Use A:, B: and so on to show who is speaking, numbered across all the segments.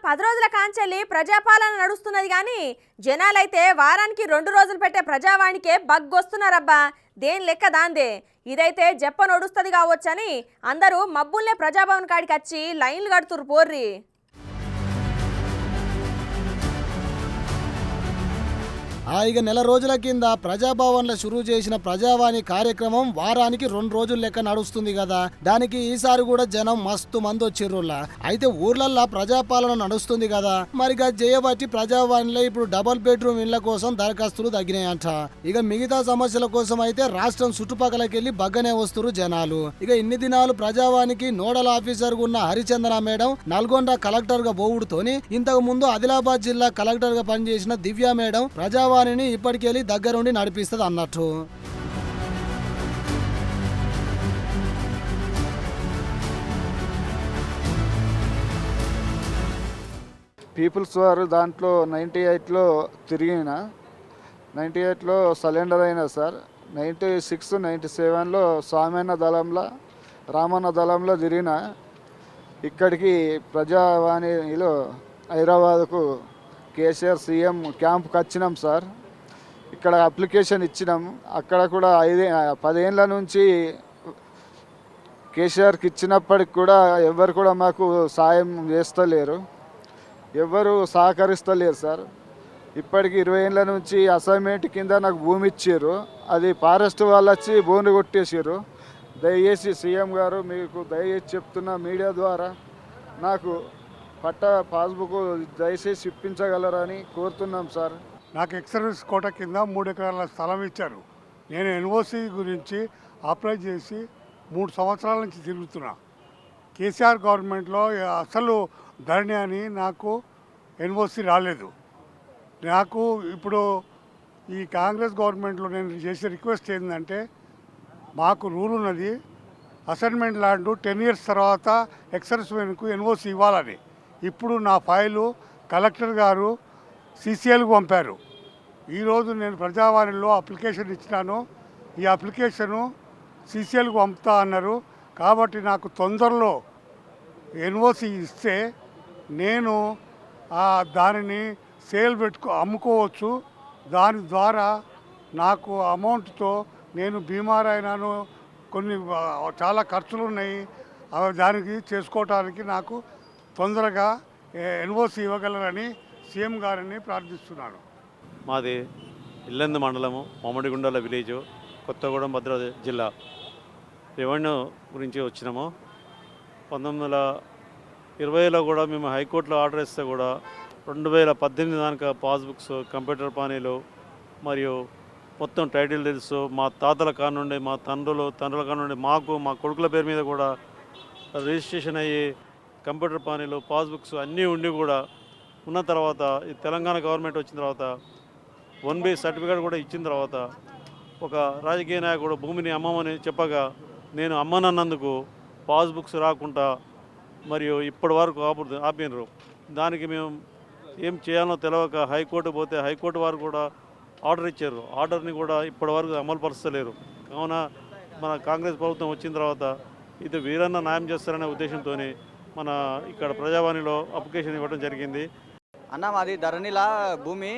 A: 10 రోజుల కాంచెల్లి ప్రజాపాలన నడుస్తున్నది కానీ జనాలైతే వారానికి 2 రోజులు పెట్టే ప్రజావాణికే బగ్గొస్తున్నారబ్బా. దేని లెక్క దాందే. ఇదైతే జప్ప నడుస్తుంది కావచ్చని అందరూ మబ్బుల్నే ప్రజాభవన్ కాడికి వచ్చి లైన్లు కడుతురు పోర్రి.
B: ఇక నెల రోజుల కింద ప్రజాభవన్లో షురూ చేసిన ప్రజావాణి కార్యక్రమం వారానికి 2 రోజులు లెక్క నడుస్తుంది కదా. దానికి ఈసారి కూడా జనం మస్తు మంది వచ్చిర్రులా. అయితే ఊర్లల్లో ప్రజాపాలన నడుస్తుంది కదా, మరిగా చేయబట్టి ప్రజావాణిలో ఇప్పుడు డబుల్ బెడ్రూమ్ ఇళ్ల కోసం దరఖాస్తులు తగ్గినాయంట. ఇక మిగతా సమస్యల కోసం అయితే రాష్ట్రం చుట్టుపక్కలకెళ్లి బగ్గనే వస్తురు జనాలు. ఇక ఇన్ని దినాలు ప్రజావాణికి నోడల్ ఆఫీసర్ ఉన్న హరిచంద్ర మేడం నల్గొండ కలెక్టర్ గా పోవుడుతోని ఇంతకు ముందు ఆదిలాబాద్ జిల్లా కలెక్టర్ గా పనిచేసిన దివ్య మేడం ప్రజావాణిని ఇప్పటికెళ్ళి దగ్గరుండి నడిపిస్తుంది అన్నట్టు.
C: పీపుల్స్ వారు దాంట్లో 98లో తిరిగిన 98లో సరెండర్ అయినా సార్. 96, 97లో స్వామన్న దళంలో రామన్న దళంలో తిరిగిన. ఇక్కడికి ప్రజావాణిలో హైదరాబాద్కు కేసీఆర్ సీఎం క్యాంప్కి వచ్చినాం సార్. ఇక్కడ అప్లికేషన్ ఇచ్చినాం. అక్కడ కూడా 10 ఏళ్ళ నుంచి కేసీఆర్కి ఇచ్చినప్పటికి కూడా ఎవరు కూడా మాకు సాయం చేస్తలేరు, ఎవరు సహకరిస్తలేరు సార్. ఇప్పటికి 20 ఏళ్ళ నుంచి అసైన్మెంట్ కింద నాకు భూమి ఇచ్చారు. అది ఫారెస్ట్ వాళ్ళు వచ్చి భూమి కొట్టేసారు. దయచేసి సీఎం గారు మీకు దయచేసి చెప్తున్న మీడియా ద్వారా నాకు పాస్బుక్ దయచేసి ఇప్పించగలరని కోరుతున్నాం సార్.
D: నాకు ఎక్సర్వీస్ కోట కింద 3 ఎకరాల స్థలం ఇచ్చారు. నేను ఎన్ఓసి గురించి అప్లై చేసి 3 సంవత్సరాల నుంచి తిరుగుతున్నా. కేసీఆర్ గవర్నమెంట్లో అసలు ధరణి అని నాకు ఎన్ఓసి రాలేదు. నాకు ఇప్పుడు ఈ కాంగ్రెస్ గవర్నమెంట్లో నేను చేసే రిక్వెస్ట్ ఏంటంటే, మాకు రూల్ ఉన్నది అసైన్మెంట్ ల్యాండ్ 10 ఇయర్స్ తర్వాత ఎక్సర్విస్మెన్కు ఎన్ఓసి ఇవ్వాలని. ఇప్పుడు నా ఫైలు కలెక్టర్ గారు సిసిఎల్కు పంపారు. ఈరోజు నేను ప్రజావాణిలో అప్లికేషన్ ఇచ్చినాను. ఈ అప్లికేషను సిసిఎల్కు పంపుతా అన్నారు. కాబట్టి నాకు తొందరలో ఎన్ఓసి ఇస్తే నేను దానిని సేల్ అమ్ముకోవచ్చు. దాని ద్వారా నాకు అమౌంట్తో నేను బీమార్ అయినాను, కొన్ని చాలా ఖర్చులు ఉన్నాయి. దానికి చేసుకోవటానికి నాకు తొందరగా ఎన్ఓసి ఇవ్వగలరని సీఎం గారిని ప్రార్థిస్తున్నాను.
E: మాది ఇల్లందు మండలము, మామిడిగుండాల విలేజ్, కొత్తగూడెం, భద్రాద్రి జిల్లా. రెవెన్యూ గురించి వచ్చినాము. 1920లో కూడా మేము హైకోర్టులో ఆర్డర్ ఇస్తే కూడా 2018 దాకా పాస్బుక్స్, కంప్యూటర్ పానీలు మరియు మొత్తం టైటిల్ డీల్స్ మా తాతల కానుండి, మా తండ్రుల కానుండి మాకు, మా కొడుకుల పేరు మీద కూడా రిజిస్ట్రేషన్ అయ్యి కంప్యూటర్ పానీలు, పాస్బుక్స్ అన్నీ ఉండి కూడా ఉన్న తర్వాత ఈ తెలంగాణ గవర్నమెంట్ వచ్చిన తర్వాత 1B సర్టిఫికేట్ కూడా ఇచ్చిన తర్వాత ఒక రాజకీయ నాయకుడు భూమిని అమ్మమని చెప్పగా నేను అమ్మనన్నందుకు పాస్బుక్స్ రాకుండా మరియు ఇప్పటి వరకు ఆపినరు. దానికి మేము ఏం చేయాలో తెలియక హైకోర్టు పోతే హైకోర్టు వారు కూడా ఆర్డర్ ఇచ్చారు. ఆర్డర్ని కూడా ఇప్పటి వరకు అమలు పరుస్తలేరు. కావున మన కాంగ్రెస్ ప్రభుత్వం వచ్చిన తర్వాత ఇది వీరన్న న్యాయం చేస్తారనే ఉద్దేశంతో మన ఇక్కడ ప్రజావాణిలో అప్లికేషన్ ఇవ్వడం జరిగింది.
F: అన్న, మాది ధరణిలా భూమి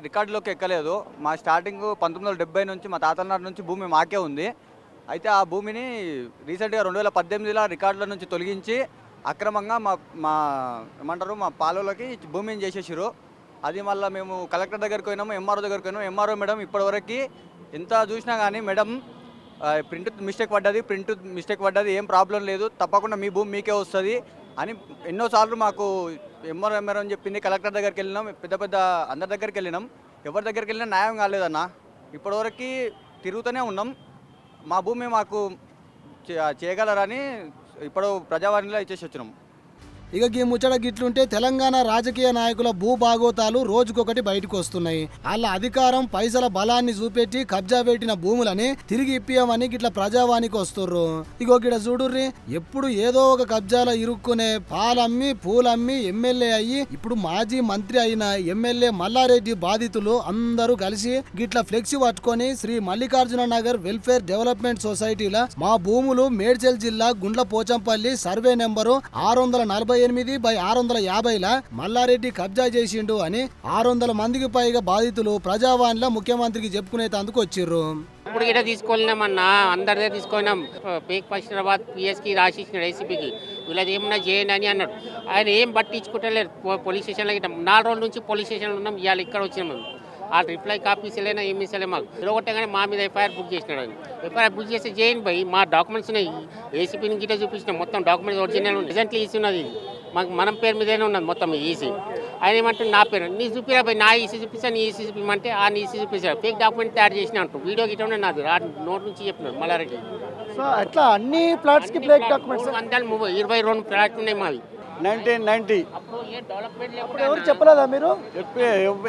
F: రికార్డులోకి ఎక్కలేదు. మా స్టార్టింగ్ 1970 నుంచి మా తాతల నాటి నుంచి భూమి మాకే ఉంది. అయితే ఆ భూమిని రీసెంట్గా 2018లో రికార్డుల నుంచి తొలగించి అక్రమంగా మా పాలలోకి భూమిని చేసేసారు. అది మళ్ళీ మేము కలెక్టర్ దగ్గరికి పోయినాము, ఎంఆర్ఓ దగ్గరికి పోయినాము. ఎంఆర్ఓ మేడం ఇప్పటివరకు ఎంత చూసినా కానీ మేడం ప్రింట్ మిస్టేక్ పడ్డది, ఏం ప్రాబ్లం లేదు, తప్పకుండా మీ భూమి మీకే వస్తుంది అని ఎన్నోసార్లు మాకు ఎంఆర్ఓ అని చెప్పింది. కలెక్టర్ దగ్గరికి వెళ్ళినాం, పెద్ద అందరి దగ్గరికి వెళ్ళినాం. ఎవరి దగ్గరికి వెళ్ళినా న్యాయం కాలేదన్న. ఇప్పటివరకు తిరుగుతూనే ఉన్నాం. మా భూమి మాకు చేయగలరని ఇప్పుడు ప్రజావాణిలో ఇచ్చేసి వచ్చినాం.
B: ఇక ఈ ముచ్చట గిట్లుంటే తెలంగాణ రాజకీయ నాయకుల భూభాగోతాలు రోజుకొకటి బయటకు వస్తున్నాయి. వాళ్ళ అధికారం, పైసల బలాన్ని చూపెట్టి కబ్జా పెట్టిన భూములని తిరిగి ఇప్పియమని గిట్ల ప్రజావానికి వస్తుర్రు. ఇగో గిడ చూడుర్రి, ఎప్పుడు ఏదో ఒక కబ్జాలో ఇరుక్కునే పాలమ్మి పూలమ్మి ఎమ్మెల్యే అయ్యి ఇప్పుడు మాజీ మంత్రి అయిన ఎమ్మెల్యే మల్లారెడ్డి బాధితులు అందరూ కలిసి గిట్ల ఫ్లెక్సీ పట్టుకొని శ్రీ మల్లికార్జున నగర్ వెల్ఫేర్ డెవలప్మెంట్ సొసైటీల మా భూములు మేడ్చల్ జిల్లా గుండ్ల పోచంపల్లి సర్వే నెంబరు 645 448/650ల మల్లారెడ్డి కబ్జా చేసిండు అని 600 మందికి పైగా బాధితులు ప్రజావాణిలో ముఖ్యమంత్రికి చెప్పుకునేందుకు వచ్చిర్రు.
G: ఇప్పుడు గిట్ట తీసుకెళ్ళినామన్నా, అందరిదే తీసుకున్నాం. పేక్ బషీరాబాద్ పిఎస్కి రాసిచ్చినాడు ఏసీపీకి, వీళ్ళది ఏమన్నా చేయండి అని అన్నాడు. ఆయన ఏం పట్టించుకుంటలేరు. పోలీస్ స్టేషన్లో గిట్ట 4 రోజుల నుంచి పోలీస్ స్టేషన్లో ఉన్నాం. ఇవాళ ఇక్కడ వచ్చినాం మేము. ఆ రిప్లై కాపీస్ వెళ్ళైనా ఏమి ఇస్తలే మాకు. ఇరగొట్టగానే మా మీద ఎఫ్ఐఆర్ బుక్ చేసినాడు. ఆయన ఎఫ్ఐఆర్ బుక్ చేస్తే చేయండి భయ్, మా డాక్యుమెంట్స్ ఉన్నాయి. ఏసీపీని గిట్ట చూపించినాం, మొత్తం డాక్యుమెంట్స్ ఒరిజినల్ రిజెంట్లీ ఈసీ ఉన్నది. మాకు మనం పేరు మీదనే ఉన్నది మొత్తం ఈసీ. ఆయన ఏమంటే నా పేరు నీ చూపిరా భయ్, నా ఈసీ చూపిస్తాను, నీ ఈసీ చూపించమంటే ఆ నీ ఈసీ చూపిస్తాడు. ఫేక్ డాక్యుమెంట్ తయారు చేసిన అంటూ వీడియో గిట్ట ఉన్నాయి నాది. నోట్ నుంచి చెప్పినాడు మల్లారెడ్డి.
H: సో అట్లా అన్ని ప్లాట్స్కి బ్రేక్ డాక్యుమెంట్స్
G: 22 ఫ్లాట్లు ఉన్నాయి మావి.
I: 1990
G: అప్పుడు ఏ డెవలప్మెంట్
H: అప్పుడు ఎవరు చెప్పలేదా మీరు?
I: చెప్పి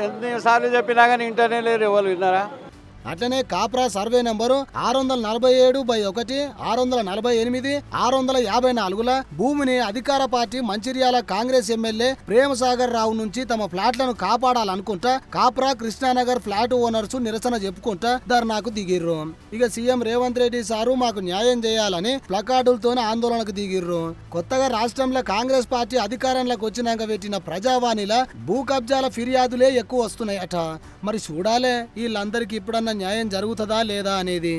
I: ఎన్నిసార్లు చెప్పినా కానీ ఇంటర్నే లేరు, ఎవరు విన్నారా?
B: అట్లనే కాప్రా సర్వే నంబరు 647/1, 648, 654ల భూమిని అధికార పార్టీ మంచిర్యాల కాంగ్రెస్ ఎమ్మెల్యే ప్రేమసాగర్ రావు నుంచి తమ ఫ్లాట్లను కాపాడాలనుకుంటా కాప్రా కృష్ణానగర్ ఫ్లాట్ ఓనర్స్ నిరసన చెప్పుకుంటా ధర్నాకు దిగిర్రు. ఇక సీఎం రేవంత్ రెడ్డి సారు మాకు న్యాయం చేయాలని ప్లకార్డులతోనే ఆందోళనకు దిగిర్రు. కొత్తగా రాష్ట్రంలో కాంగ్రెస్ పార్టీ అధికారంలోకి వచ్చినాక పెట్టిన ప్రజావాణిల భూ కబ్జాల ఫిర్యాదులే ఎక్కువ వస్తున్నాయట. మరి చూడాలే వీళ్ళందరికీ ఇప్పుడన్నా న్యాయం జరుగుతుందా లేదా అనేది.